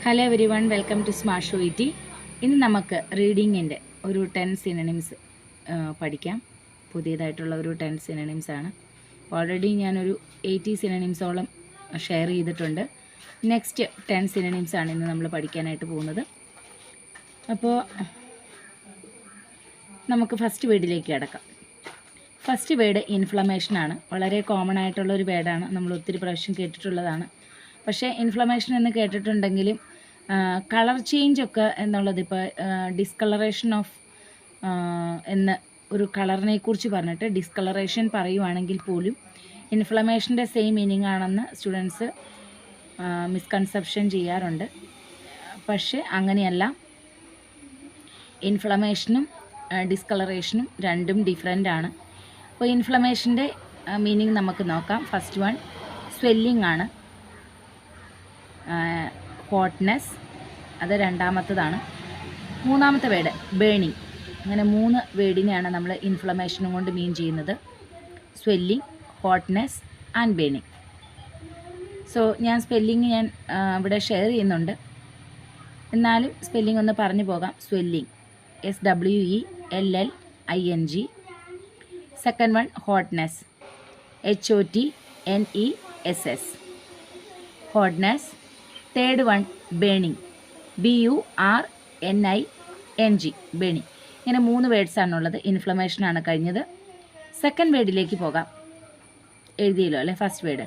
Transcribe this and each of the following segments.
Hello everyone, welcome to smart show IT. ഇന്ന് നമുക്ക് റീഡിങ്ങിൻ്റെ ഒരു 10 സിനണിംസ് പഠിക്കാം. പുതിയതായിട്ടുള്ള ഒരു 10 സിനണിംസ് ആണ്. ഓൾറെഡി ഞാനൊരു 80 സിനണിംസോളം ഷെയർ ചെയ്തിട്ടുണ്ട്. നെക്സ്റ്റ് 10 സിനണിംസ് ആണ് ഇന്ന് നമ്മൾ പഠിക്കാനായിട്ട് പോകുന്നത്. അപ്പോൾ നമുക്ക് ഫസ്റ്റ് വേർഡിലേക്ക് കിടക്കാം. ഫസ്റ്റ് വേർഡ് ഇൻഫ്ലമേഷനാണ്. വളരെ കോമൺ ആയിട്ടുള്ളൊരു വേർഡാണ്, നമ്മൾ ഒത്തിരി പ്രാവശ്യം കേട്ടിട്ടുള്ളതാണ്. പക്ഷേ ഇൻഫ്ലമേഷൻ എന്ന് കേട്ടിട്ടുണ്ടെങ്കിലും കളർ ചേഞ്ച് ഒക്കെ എന്നുള്ളത് ഇപ്പോൾ ഡിസ്കളറേഷൻ ഓഫ് എന്ന ഒരു കളറിനെ കുറിച്ച് പറഞ്ഞിട്ട് ഡിസ്കളറേഷൻ പറയുവാണെങ്കിൽ പോലും ഇൻഫ്ലമേഷൻ്റെ സെയിം മീനിങ് ആണെന്ന് സ്റ്റുഡൻസ് മിസ്കൺസെപ്ഷൻ ചെയ്യാറുണ്ട്. പക്ഷേ അങ്ങനെയല്ല. ഇൻഫ്ലമേഷനും ഡിസ്കളറേഷനും രണ്ടും ഡിഫറെൻ്റ് ആണ്. അപ്പോൾ ഇൻഫ്ലമേഷൻ്റെ മീനിങ് നമുക്ക് നോക്കാം. ഫസ്റ്റ് വൺ സ്വെല്ലിംഗ് ആണ്. ഹോട്ട്നെസ് അത് രണ്ടാമത്തതാണ്. മൂന്നാമത്തെ വേർഡ് ബേണിങ്. അങ്ങനെ 3 വേർഡിനെയാണ് നമ്മൾ ഇൻഫ്ലമേഷനും കൊണ്ട് മീൻ ചെയ്യുന്നത്. Swelling, hotness and burning. So ഞാൻ സ്പെല്ലിങ് ഇവിടെ ഷെയർ ചെയ്യുന്നുണ്ട്, എന്നാലും സ്പെല്ലിംഗ് ഒന്ന് പറഞ്ഞു പോകാം. Swelling SWELLING. Second one hotness HOTNESS. Hotness. Third one burning BURNING. Burning. ഇങ്ങനെ 3 വേർഡ്സാണുള്ളത്. ഇൻഫ്ലമേഷനാണ് കഴിഞ്ഞത്. സെക്കൻഡ് വേർഡിലേക്ക് പോകാം. എഴുതിയല്ലോ അല്ലേ? ഫസ്റ്റ് വേർഡ്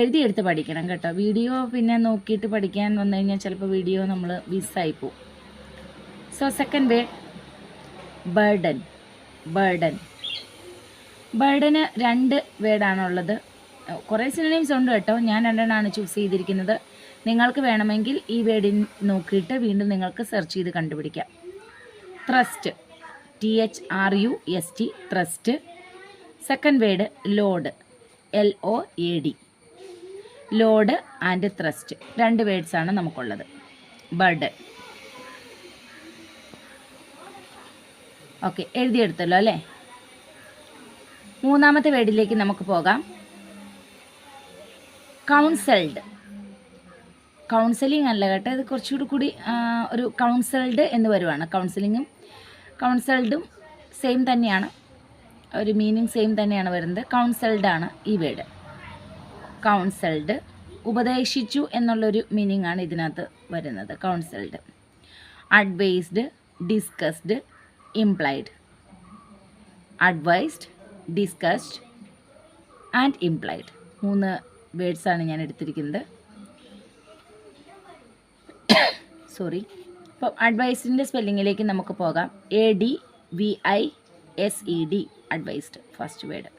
എഴുതിയെടുത്ത് പഠിക്കണം കേട്ടോ. വീഡിയോ പിന്നെ നോക്കിയിട്ട് പഠിക്കാൻ വന്നു കഴിഞ്ഞാൽ ചിലപ്പോൾ വീഡിയോ നമ്മൾ മിസ്സായി പോകും. So second word burden. ബർഡന് 2 വേർഡാണുള്ളത്. കുറേ സിനണിംസ് ഉണ്ട് കേട്ടോ. ഞാൻ 2 ചൂസ് ചെയ്തിരിക്കുന്നത്. നിങ്ങൾക്ക് വേണമെങ്കിൽ ഈ വേർഡിൽ നോക്കിയിട്ട് വീണ്ടും നിങ്ങൾക്ക് സെർച്ച് ചെയ്ത് കണ്ടുപിടിക്കാം. Thrust THRUST. Thrust. Second word load LOAD. Load and thrust 2 വേർഡ്സാണ് നമുക്കുള്ളത്. ബർഡൻ. ഓക്കെ, എഴുതിയെടുത്തല്ലോ അല്ലേ? മൂന്നാമത്തെ വേർഡിലേക്ക് നമുക്ക് പോകാം. കൗൺസൽഡ്. കൗൺസിലിംഗ് അല്ല കേട്ടോ, ഇത് കുറച്ചുകൂടി ഒരു കൗൺസൽഡ് എന്ന് വരുവാണ്. കൗൺസിലിങ്ങും കൗൺസൽഡും സെയിം തന്നെയാണ്, ഒരു മീനിങ് സെയിം തന്നെയാണ് വരുന്നത്. കൗൺസൽഡ് ആണ് ഈ വേർഡ്. കൗൺസൽഡ് ഉപദേശിച്ചു എന്നുള്ളൊരു മീനിങ് ആണ് ഇതിനകത്ത് വരുന്നത്. Counselled. Advised, discussed, implied. Advised, discussed and implied 3 വേർഡ്സാണ് ഞാൻ എടുത്തിരിക്കുന്നത്. സോറി. അപ്പോൾ അഡ്വൈസ്ഡിൻ്റെ സ്പെല്ലിങ്ങിലേക്ക് നമുക്ക് പോകാം. ADVISED. Advised first word.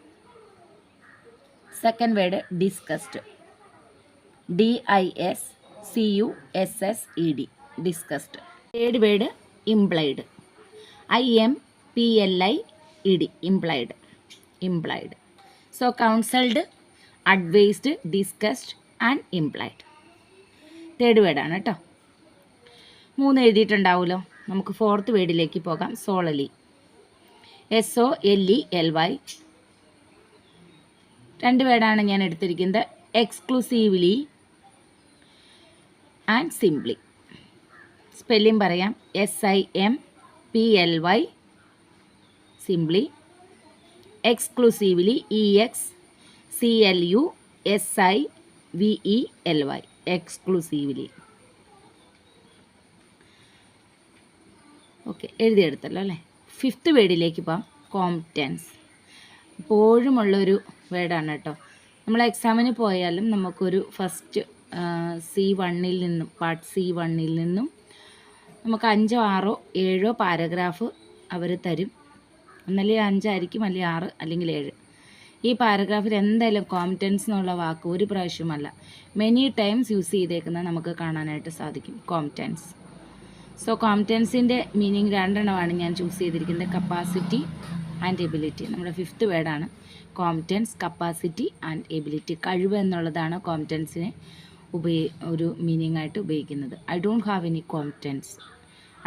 Second word discussed. DISCUSSED. Discussed. Third word implied. IMPLIED. Implied. So counselled, advised, discussed and implied. Third വേർഡാണ് കേട്ടോ. 3 എഴുതിയിട്ടുണ്ടാവുമല്ലോ. നമുക്ക് ഫോർത്ത് വേർഡിലേക്ക് പോകാം. സോളലി. SOLELY. 2 വേർഡാണ് ഞാൻ എടുത്തിരിക്കുന്നത്. Exclusively and simply. സ്പെല്ലിംഗ് പറയാം. SIMPLY. Simply. Exclusively EXCLUSIVELY. Exclusively. Okay, എഴുതിയെടുത്തല്ലോ അല്ലേ? ഫിഫ്ത്ത് വേർഡിലേക്ക് പോകാം. കോംപ്റ്റൻസ്. എപ്പോഴുമുള്ളൊരു വേർഡാണ് കേട്ടോ. നമ്മൾ എക്സാമിന് പോയാലും നമുക്കൊരു ഫസ്റ്റ് C1 നിന്നും പാർട്ട് C1 നിന്നും നമുക്ക് 5, 6, 7 പാരഗ്രാഫ് അവർ തരും. ഒന്നല്ലെങ്കിൽ 5 ആയിരിക്കും, അല്ലെങ്കിൽ 6, അല്ലെങ്കിൽ 7. ഈ പാരഗ്രാഫിൽ എന്തായാലും കോംപ്റ്റൻസ് എന്നുള്ള വാക്ക് ഒരു പ്രാവശ്യമല്ല, മെനി ടൈംസ് യൂസ് ചെയ്തേക്കുന്നത് നമുക്ക് കാണാനായിട്ട് സാധിക്കും. കോംപ്റ്റൻസ്. സോ കോംപ്റ്റൻസിൻ്റെ മീനിങ് 2 ഞാൻ ചൂസ് ചെയ്തിരിക്കുന്നത്. Capacity and ability. നമ്മുടെ ഫിഫ്ത്ത് വേർഡാണ് കോംപ്റ്റൻസ്. Capacity and ability. കഴിവ് എന്നുള്ളതാണ് കോംപ്റ്റൻസിനെ ഒരു മീനിങ് ആയിട്ട് ഉപയോഗിക്കുന്നത്. I don't have any competence.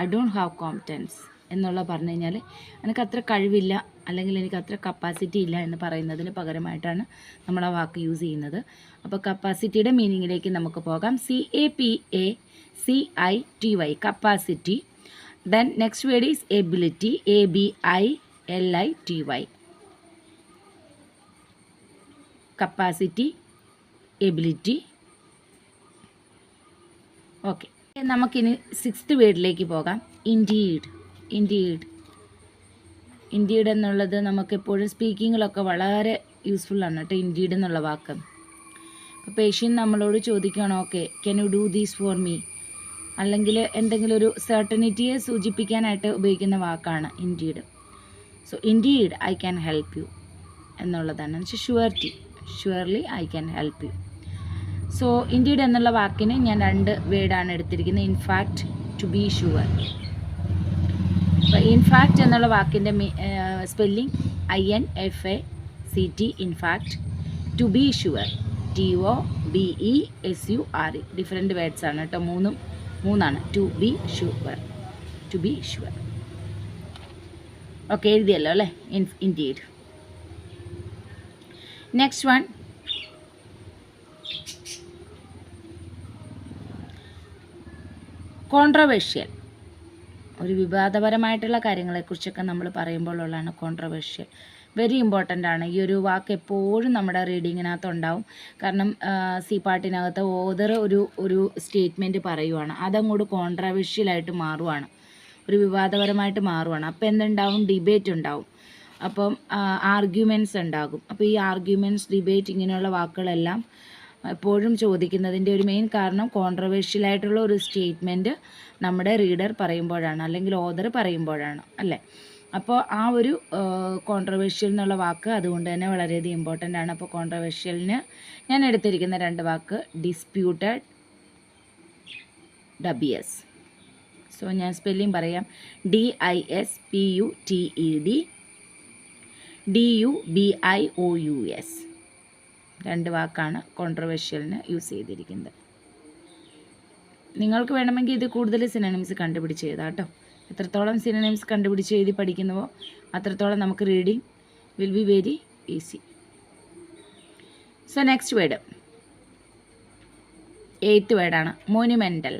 I don't have competence. എന്നുള്ള പറഞ്ഞു കഴിഞ്ഞാൽ എനിക്ക് അത്ര കഴിവില്ല അല്ലെങ്കിൽ എനിക്ക് അത്ര കപ്പാസിറ്റി ഇല്ല എന്ന് പറയുന്നതിന് പകരമായിട്ടാണ് നമ്മൾ ആ വാക്ക് യൂസ് ചെയ്യുന്നത്. അപ്പോൾ കപ്പാസിറ്റിയുടെ മീനിങ്ങിലേക്ക് നമുക്ക് പോകാം. CAPACITY, capacity. Then next word is ability, ABILITY, capacity, ability. Okay, നമുക്കിനി 6th വേർഡിലേക്ക് പോകാം. ഇൻഡീഡ്. ഇൻഡീഡ് എന്നുള്ളത് നമുക്കെപ്പോഴും സ്പീക്കിങ്ങിലൊക്കെ വളരെ യൂസ്ഫുള്ളാണ് കേട്ടോ, ഇൻഡീഡ് എന്നുള്ള വാക്ക്. അപ്പോൾ പേഷ്യൻ്റ് നമ്മളോട് ചോദിക്കുകയാണ്, okay can you do these for me, അല്ലെങ്കിൽ എന്തെങ്കിലും ഒരു സർട്ടനിറ്റിയെ സൂചിപ്പിക്കാനായിട്ട് ഉപയോഗിക്കുന്ന വാക്കാണ് indeed. So indeed I can help you എന്നുള്ളതാണ്. എന്നുവെച്ചാൽ surely I can help you. So indeed എന്നുള്ള വാക്കിന് ഞാൻ 2 വേർഡാണ് എടുത്തിരിക്കുന്നത്. In fact, to be sure. അപ്പോൾ ഇൻഫാക്റ്റ് എന്നുള്ള വാക്കിൻ്റെ spelling INFACT, in fact. To be sure, TOBESUR. Different words ആണ് കേട്ടോ, മൂന്നാണ്. To be sure. ഓക്കെ, എഴുതിയല്ലോ അല്ലേ, ഇൻഡീഡ്. Next one, controversial. ഒരു വിവാദപരമായിട്ടുള്ള കാര്യങ്ങളെക്കുറിച്ചൊക്കെ നമ്മൾ പറയുമ്പോഴുള്ളതാണ് കോൺട്രവേഴ്ഷ്യൽ. വെരി ഇമ്പോർട്ടൻ്റ് ആണ്. ഈ ഒരു വാക്ക് എപ്പോഴും നമ്മുടെ റീഡിങ്ങിനകത്ത് ഉണ്ടാവും. കാരണം പാട്ടിനകത്ത് ഓതർ ഒരു സ്റ്റേറ്റ്മെൻറ്റ് പറയുവാണ്, അതങ്ങോട്ട് കോൺട്രവേഴ്ഷ്യലായിട്ട് മാറുവാണ്, ഒരു വിവാദപരമായിട്ട് മാറുവാണ്. അപ്പോൾ എന്തുണ്ടാവും? ഡിബേറ്റ് ഉണ്ടാവും. അപ്പം ആർഗ്യുമെൻറ്റ്സ് ഉണ്ടാകും. അപ്പോൾ ഈ ആർഗ്യുമെൻറ്റ്സ്, ഡിബേറ്റ്, ഇങ്ങനെയുള്ള വാക്കുകളെല്ലാം എപ്പോഴും ചോദിക്കുന്നതിൻ്റെ ഒരു മെയിൻ കാരണം കോൺട്രവേഴ്ഷ്യലായിട്ടുള്ള ഒരു സ്റ്റേറ്റ്മെൻറ്റ് നമ്മുടെ റീഡർ പറയുമ്പോഴാണ്, അല്ലെങ്കിൽ ഓതർ പറയുമ്പോഴാണ്, അല്ലേ? അപ്പോൾ ആ ഒരു കോൺട്രവേഴ്ഷ്യൽ എന്നുള്ള വാക്ക് അതുകൊണ്ട് തന്നെ വളരെയധികം ഇമ്പോർട്ടൻ്റ് ആണ്. അപ്പോൾ കോൺട്രവേഴ്ഷ്യലിന് ഞാൻ എടുത്തിരിക്കുന്ന 2 വാക്ക് ഡിസ്പ്യൂട്ടഡ്, WS. സോ ഞാൻ സ്പെല്ലിംഗ് പറയാം. DISPUTED, DUBIOUS. 2 വാക്കാണ് കോൺട്രവേഴ്ഷ്യലിന് യൂസ് ചെയ്തിരിക്കുന്നത്. നിങ്ങൾക്ക് വേണമെങ്കിൽ ഇത് കൂടുതൽ സിനോണിംസ് കണ്ടുപിടിച്ച് എഴുതാം കേട്ടോ. എത്രത്തോളം സിനോണിംസ് കണ്ടുപിടിച്ച് എഴുതി പഠിക്കുന്നുവോ അത്രത്തോളം നമുക്ക് reading will be very easy. So next word, 8th വേർഡാണ് മോനുമെൻ്റൽ.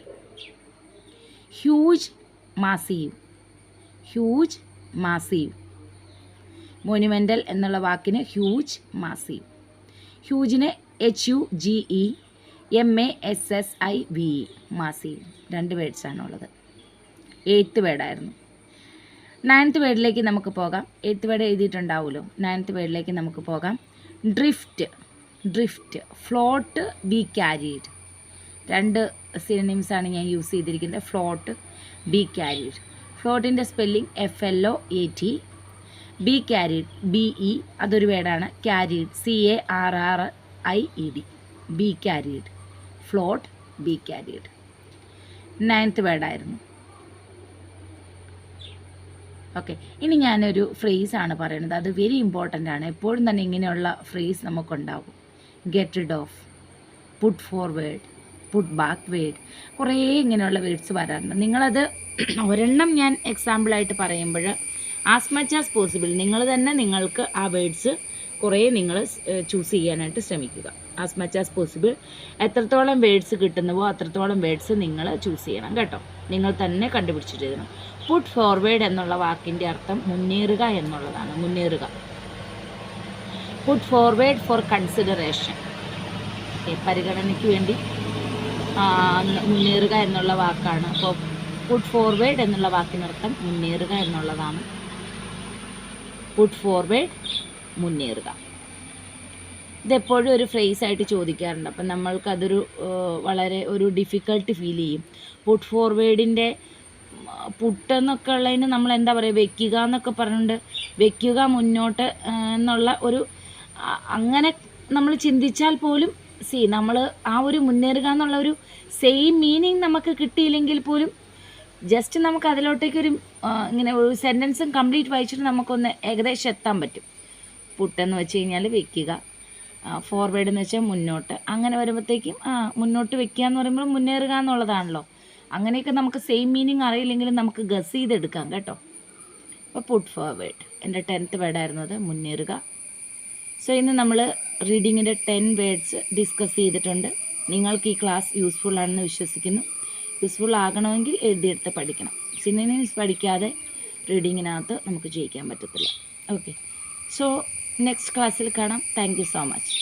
Huge, massive. മോനുമെൻ്റൽ എന്നുള്ള വാക്കിന് ഹ്യൂജ്, മാസീവ്. ഹ്യൂജിന് HUGEMASSIVE, മാസീവ്. 2 വേർഡ്സാണുള്ളത്. 8th വേർഡായിരുന്നു. 9th വേർഡിലേക്ക് നമുക്ക് പോകാം. 8th വേർഡ് എഴുതിയിട്ടുണ്ടാവുമല്ലോ. 9th വേർഡിലേക്ക് നമുക്ക് പോകാം. Drift, float, be carried. 2 സിനോണിംസാണ് ഞാൻ യൂസ് ചെയ്തിരിക്കുന്നത്. Float, be carried. ഫ്ലോട്ടിൻ്റെ spelling FLOAT. Be carried, BE, അതൊരു വേർഡാണ്. Carried, CARRIED. Be carried, float, be carried. 9th വേർഡായിരുന്നു. ഓക്കെ, ഇനി ഞാനൊരു ഫ്രേസാണ് പറയുന്നത്. അത് വെരി ഇമ്പോർട്ടൻ്റ് ആണ്. എപ്പോഴും തന്നെ ഇങ്ങനെയുള്ള ഫ്രേസ് നമുക്കുണ്ടാകും. Get rid of, put forward, put backward, കുറേ ഇങ്ങനെയുള്ള വേർഡ്സ് വരാറുണ്ട്. നിങ്ങളത് ഒരെണ്ണം ഞാൻ എക്സാമ്പിളായിട്ട് പറയുമ്പോൾ ആസ് മച്ച് ആസ് പോസിബിൾ നിങ്ങൾ തന്നെ നിങ്ങൾക്ക് ആ വേർഡ്സ് കുറേ നിങ്ങൾ ചൂസ് ചെയ്യാനായിട്ട് ശ്രമിക്കുക. ആസ് മച്ച് ആസ് പോസിബിൾ എത്രത്തോളം വേർഡ്സ് കിട്ടുന്നുവോ അത്രത്തോളം വേർഡ്സ് നിങ്ങൾ ചൂസ് ചെയ്യണം കേട്ടോ. നിങ്ങൾ തന്നെ കണ്ടുപിടിച്ചിട്ട് എഴുതണം. പുട്ട് ഫോർവേഡ് എന്നുള്ള വാക്കിൻ്റെ അർത്ഥം മുന്നേറുക എന്നുള്ളതാണ്. മുന്നേറുക. പുട്ട് ഫോർവേഡ് ഫോർ കൺസിഡറേഷൻ, പരിഗണനയ്ക്ക് വേണ്ടി മുന്നേറുക എന്നുള്ള വാക്കാണ്. അപ്പോൾ പുട്ട് ഫോർവേഡ് എന്നുള്ള വാക്കിനർത്ഥം മുന്നേറുക എന്നുള്ളതാണ്. Put forward, മുന്നേറുക. ഇതെപ്പോഴും ഒരു ഫ്രേസായിട്ട് ചോദിക്കാറുണ്ട്. അപ്പം നമ്മൾക്കതൊരു വളരെ ഒരു ഡിഫിക്കൽട്ട് ഫീൽ ചെയ്യും. പുട്ട് ഫോർവേഡിൻ്റെ പുട്ടെന്നൊക്കെ ഉള്ളതിന് നമ്മൾ എന്താ പറയുക, വെക്കുക എന്നൊക്കെ പറഞ്ഞിട്ടുണ്ട്. വെക്കുക, മുന്നോട്ട് എന്നുള്ള ഒരു അങ്ങനെ നമ്മൾ ചിന്തിച്ചാൽ പോലും നമ്മൾ ആ ഒരു മുന്നേറുക എന്നുള്ള ഒരു സെയിം മീനിങ് നമുക്ക് കിട്ടിയില്ലെങ്കിൽ പോലും ജസ്റ്റ് നമുക്ക് അതിലോട്ടേക്കൊരു ഇങ്ങനെ ഒരു സെൻറ്റൻസും കംപ്ലീറ്റ് വായിച്ചിട്ട് നമുക്കൊന്ന് ഏകദേശം എത്താൻ പറ്റും. പുട്ടെന്ന് വെച്ച് കഴിഞ്ഞാൽ വെക്കുക, ഫോർവേഡ് എന്ന് വെച്ചാൽ മുന്നോട്ട്. അങ്ങനെ വരുമ്പോഴത്തേക്കും മുന്നോട്ട് വെക്കുക എന്ന് പറയുമ്പോൾ മുന്നേറുക എന്നുള്ളതാണല്ലോ. അങ്ങനെയൊക്കെ നമുക്ക് സെയിം മീനിങ് അറിയില്ലെങ്കിലും നമുക്ക് ഗസ് ചെയ്തെടുക്കാം കേട്ടോ. അപ്പോൾ പുട്ട് ഫോർവേഡ് എൻ്റെ 10th വേർഡായിരുന്നു അത്, മുന്നേറുക. സോ ഇന്ന് നമ്മൾ റീഡിങ്ങിൻ്റെ 10 വേർഡ്സ് ഡിസ്കസ് ചെയ്തിട്ടുണ്ട്. നിങ്ങൾക്ക് ഈ ക്ലാസ് യൂസ്ഫുൾ ആണെന്ന് വിശ്വസിക്കുന്നു. യൂസ്ഫുൾ ആകണമെങ്കിൽ എഴുതിയെടുത്ത് പഠിക്കണം. സിനോണിംസ് പഠിക്കാതെ റീഡിങ്ങിനകത്ത് നമുക്ക് ജയിക്കാൻ പറ്റത്തില്ല. ഓക്കെ, സോ നെക്സ്റ്റ് ക്ലാസ്സിൽ കാണാം. Thank you so much.